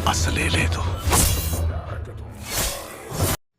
అసలే లేదు.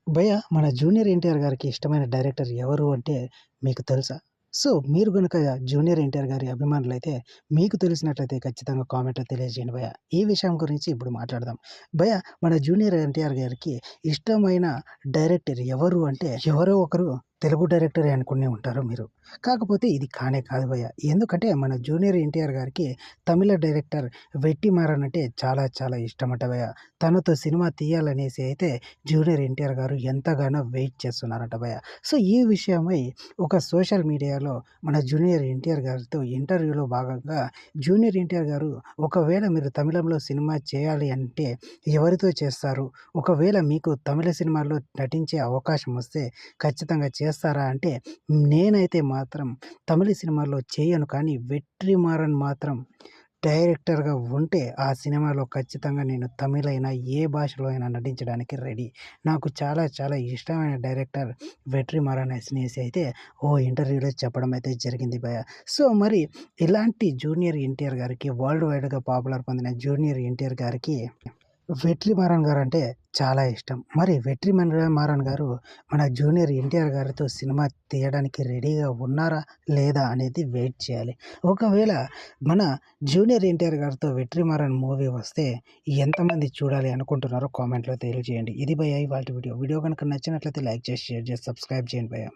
భయ్య మన జూనియర్ ఎన్టీఆర్ గారికి ఇష్టమైన డైరెక్టర్ ఎవరు అంటే మీకు తెలుసా? సో, మీరు గనుక జూనియర్ ఎన్టీఆర్ గారి అభిమానులైతే మీకు తెలిసినట్లయితే ఖచ్చితంగా కామెంట్‌లో తెలియజేయండి భయ్య. ఈ విషయం గురించి ఇప్పుడు మాట్లాడదాం. భయ్య మన జూనియర్ ఎన్టీఆర్ గారికి ఇష్టమైన డైరెక్టర్ ఎవరు అంటే ఎవరో ఒకరు తెలుగు డైరెక్టరే అనుకునే ఉంటారు మీరు. కాకపోతే ఇది కానే కాదు భయ్య. ఎందుకంటే మన జూనియర్ ఎన్టీఆర్ గారికి తమిళ డైరెక్టర్ 'వెట్రిమారన్' అంటే చాలా చాలా ఇష్టమట భయ్య. తనతో సినిమా తీయాలనేసి అయితే జూనియర్ ఎన్టీఆర్ గారు ఎంతగానో వెయిట్ చేస్తున్నారట భయ్య. సో, ఈ విషయమై ఒక సోషల్ మీడియాలో మన జూనియర్ ఎన్టీఆర్ గారితో ఇంటర్వ్యూలో భాగంగా జూనియర్ ఎన్టీఆర్ గారు ఒకవేళ మీరు తమిళంలో సినిమా చేయాలి అంటే ఎవరితో చేస్తారు? ఒకవేళ మీకు తమిళ సినిమాల్లో నటించే అవకాశం వస్తే ఖచ్చితంగా చేస్తారా అంటే నేనైతే మాత్రం తమిళ సినిమాల్లో చేయను. కానీ 'వెట్రిమారన్' మాత్రం డైరెక్టర్‌గా ఉంటే ఆ సినిమాలో ఖచ్చితంగా నేను తమిళైనా, ఏ భాషలో అయినా నటించడానికి రెడీ. నాకు చాలా చాలా ఇష్టమైన డైరెక్టర్ 'వెట్రిమారన్' అనేసి అయితే ఓ ఇంటర్వ్యూలో చెప్పడం అయితే జరిగింది భయ్య. సో, మరి ఇలాంటి జూనియర్ ఎన్టీఆర్ గారికి వరల్డ్ వైడ్‌గా పాపులర్ పొందిన జూనియర్ ఎన్టీఆర్ గారికి 'వెట్రిమారన్' గారంటే చాలా ఇష్టం. మరి 'వెట్రిమారన్' గారు మన జూనియర్ ఎన్టీఆర్ గారితో సినిమా తీయడానికి రెడీగా ఉన్నారా? లేదా? అనేది వెయిట్ చేయాలి. ఒకవేళ మన జూనియర్ ఎన్టీఆర్ గారితో 'వెట్రిమారన్' మూవీ వస్తే ఎంతమంది చూడాలి అనుకుంటున్నారో కామెంట్‌లో తెలియజేయండి. ఇది భయ్య ఇవాల్టి వీడియో. వీడియో గనుక నచ్చినట్లయితే లైక్ చేసి, షేర్ చేసి, సబ్స్క్రైబ్ చేయండి భయ్య.